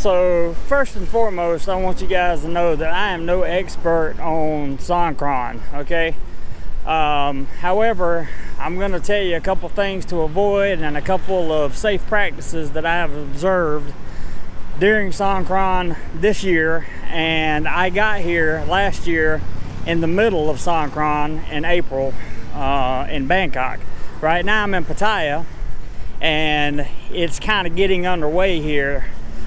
So first and foremost, I want you guys to know that I am no expert on Songkran, okay? However, I'm going to tell you a couple things to avoid and a couple of safe practices that I have observed during Songkran this year. And I got here last year in the middle of Songkran in April in Bangkok. Right now I'm in Pattaya and it's kind of getting underway here.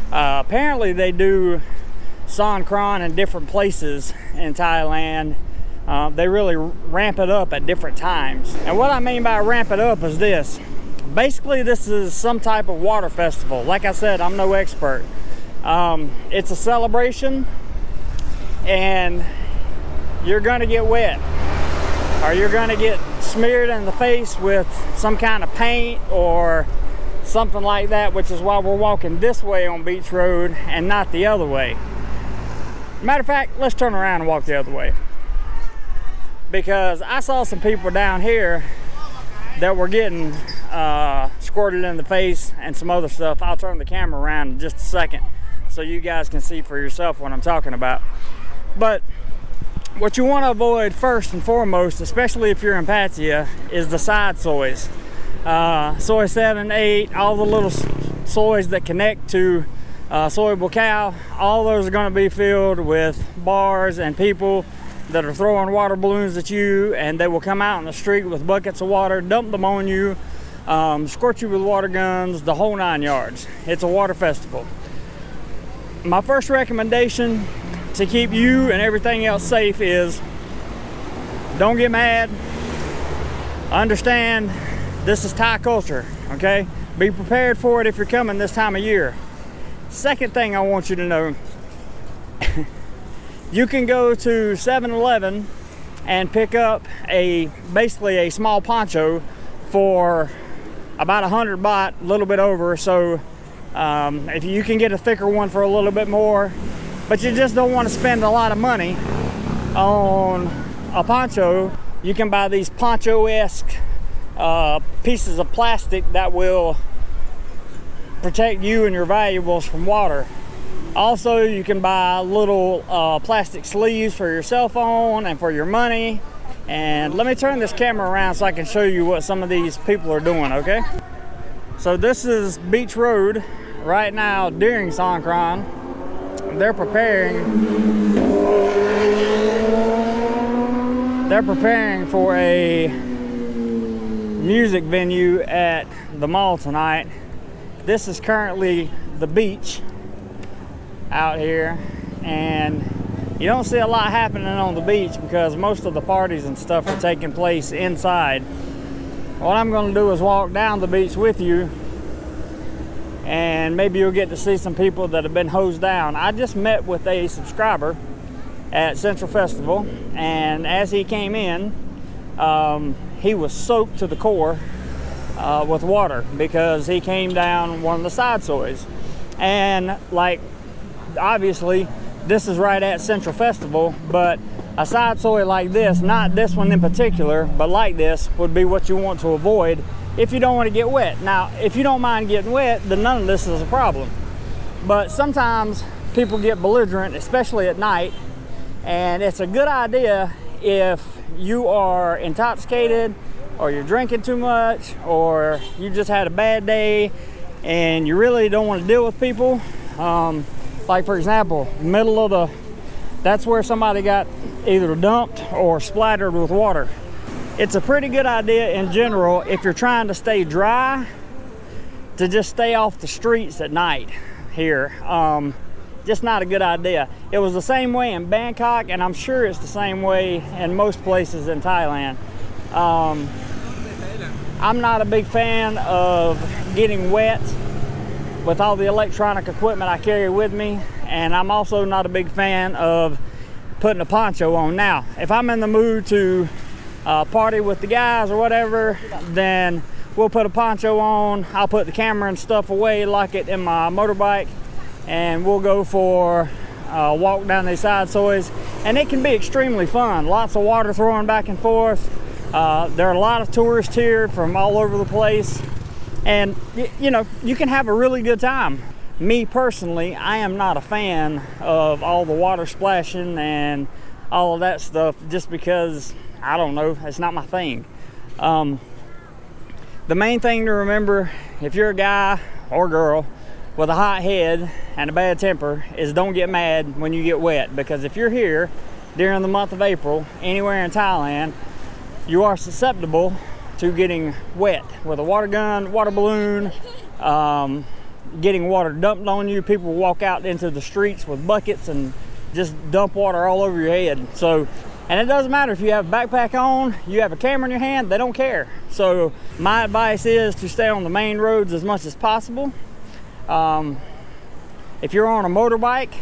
Apparently they do Songkran in different places in Thailand. They really ramp it up at different times. And what I mean by ramp it up is this. Basically, this is some type of water festival. Like I said, I'm no expert. It's a celebration and you're gonna get wet, or you're gonna get smeared in the face with some kind of paint or something like that, which is why we're walking this way on Beach Road and not the other way. Matter of fact, let's turn around and walk the other way, because I saw some people down here that were getting squirted in the face and some other stuff. I'll turn the camera around in just a second so you guys can see for yourself what I'm talking about. But what you want to avoid first and foremost, especially if you're in Pattaya, is the side soys. Soy 7, 8, all the little soys that connect to soy bukkao, all those are going to be filled with bars and people that are throwing water balloons at you, and they will come out in the street with buckets of water, dump them on you, squirt you with water guns, the whole 9 yards. It's a water festival. My first recommendation to keep you and everything else safe is don't get mad. Understand this is Thai culture, okay? Be prepared for it if you're coming this time of year. Second thing I want you to know, you can go to 7-Eleven and pick up basically a small poncho for about 100 baht, a little bit over. So if you can get a thicker one for a little bit more, but you just don't want to spend a lot of money on a poncho, you can buy these poncho-esque pieces of plastic that will protect you and your valuables from water. Also, you can buy little plastic sleeves for your cell phone and for your money. And let me turn this camera around so I can show you what some of these people are doing, okay? So this is Beach Road right now during Songkran. They're preparing for a music venue at the mall tonight. This is currently the beach out here, and you don't see a lot happening on the beach because most of the parties and stuff are taking place inside. What I'm going to do is walk down the beach with you, and maybe you'll get to see some people that have been hosed down. I just met with a subscriber at Central Festival, and as he came in, he was soaked to the core with water because he came down one of the side soys. And like, obviously this is right at Central Festival, but a side soy like this, not this one in particular, but like this, would be what you want to avoid if you don't want to get wet. Now, if you don't mind getting wet, then none of this is a problem. But sometimes people get belligerent, especially at night, and it's a good idea if you are intoxicated, or you're drinking too much, or you just had a bad day and you really don't want to deal with people. Like for example, middle of that's where somebody got either dumped or splattered with water. It's a pretty good idea in general, if you're trying to stay dry, to just stay off the streets at night here. Just not a good idea. It was the same way in Bangkok, and I'm sure it's the same way in most places in Thailand. I'm not a big fan of getting wet with all the electronic equipment I carry with me, and I'm also not a big fan of putting a poncho on. Now, if I'm in the mood to party with the guys or whatever, then we'll put a poncho on. I'll put the camera and stuff away, lock it in my motorbike, and we'll go for a walk down these side soys. And it can be extremely fun. Lots of water throwing back and forth. There are a lot of tourists here from all over the place, and you know, you can have a really good time. me personally, I am not a fan of all the water splashing and all of that stuff, just because, I don't know, it's not my thing. The main thing to remember, if you're a guy or girl with a hot head and a bad temper, is don't get mad when you get wet, because if you're here during the month of April, anywhere in Thailand, you are susceptible to getting wet with a water gun, water balloon, getting water dumped on you. People walk out into the streets with buckets and just dump water all over your head. So, and it doesn't matter if you have a backpack on, you have a camera in your hand, they don't care. So my advice is to stay on the main roads as much as possible. If you're on a motorbike,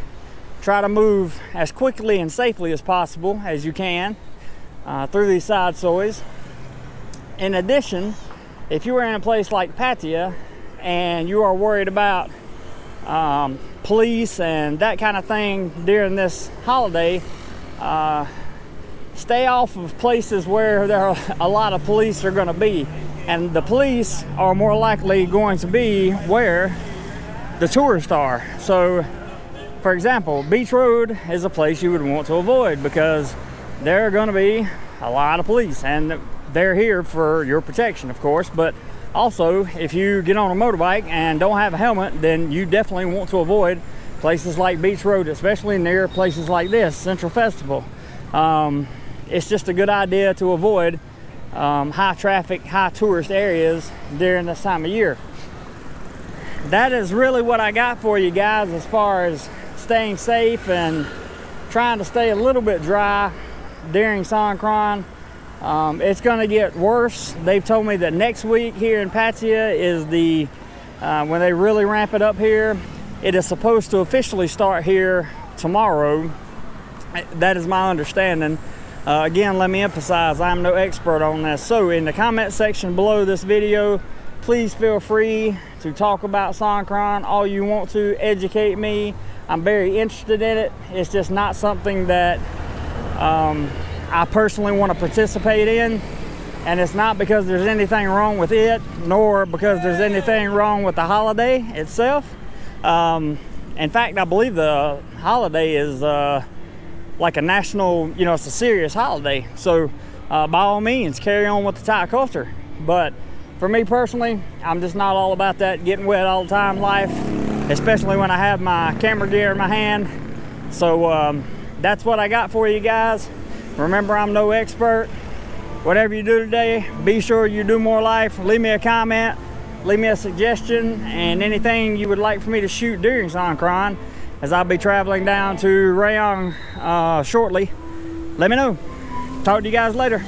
try to move as quickly and safely as possible as you can through these side soys. In addition, if you are in a place like Pattaya and you are worried about police and that kind of thing during this holiday, stay off of places where there are a lot of police are going to be, and the police are more likely going to be where the tourists are. So, for example, Beach Road is a place you would want to avoid, because there are going to be a lot of police, and they're here for your protection, of course. But also, if you get on a motorbike and don't have a helmet, then you definitely want to avoid places like Beach Road, especially near places like this, Central Festival. It's just a good idea to avoid high traffic, high tourist areas during this time of year. That is really what I got for you guys as far as staying safe and trying to stay a little bit dry during Songkran. It's going to get worse. They've told me that next week here in Pattaya is the when they really ramp it up here. It is supposed to officially start here tomorrow. That is my understanding. Again, let me emphasize, I'm no expert on this. So in the comment section below this video, please feel free to talk about Songkran all you want to, educate me. I'm very interested in it. It's just not something that I personally want to participate in, and it's not because there's anything wrong with it, nor because there's anything wrong with the holiday itself. In fact, I believe the holiday is like a national, you know, it's a serious holiday. So by all means, carry on with the Thai culture. But for me personally, I'm just not all about that getting wet all the time life, especially when I have my camera gear in my hand. So that's what I got for you guys. Remember, I'm no expert. Whatever you do today, be sure you do more life. Leave me a comment, leave me a suggestion, and anything you would like for me to shoot during Songkran, as I'll be traveling down to Rayong shortly. Let me know. Talk to you guys later.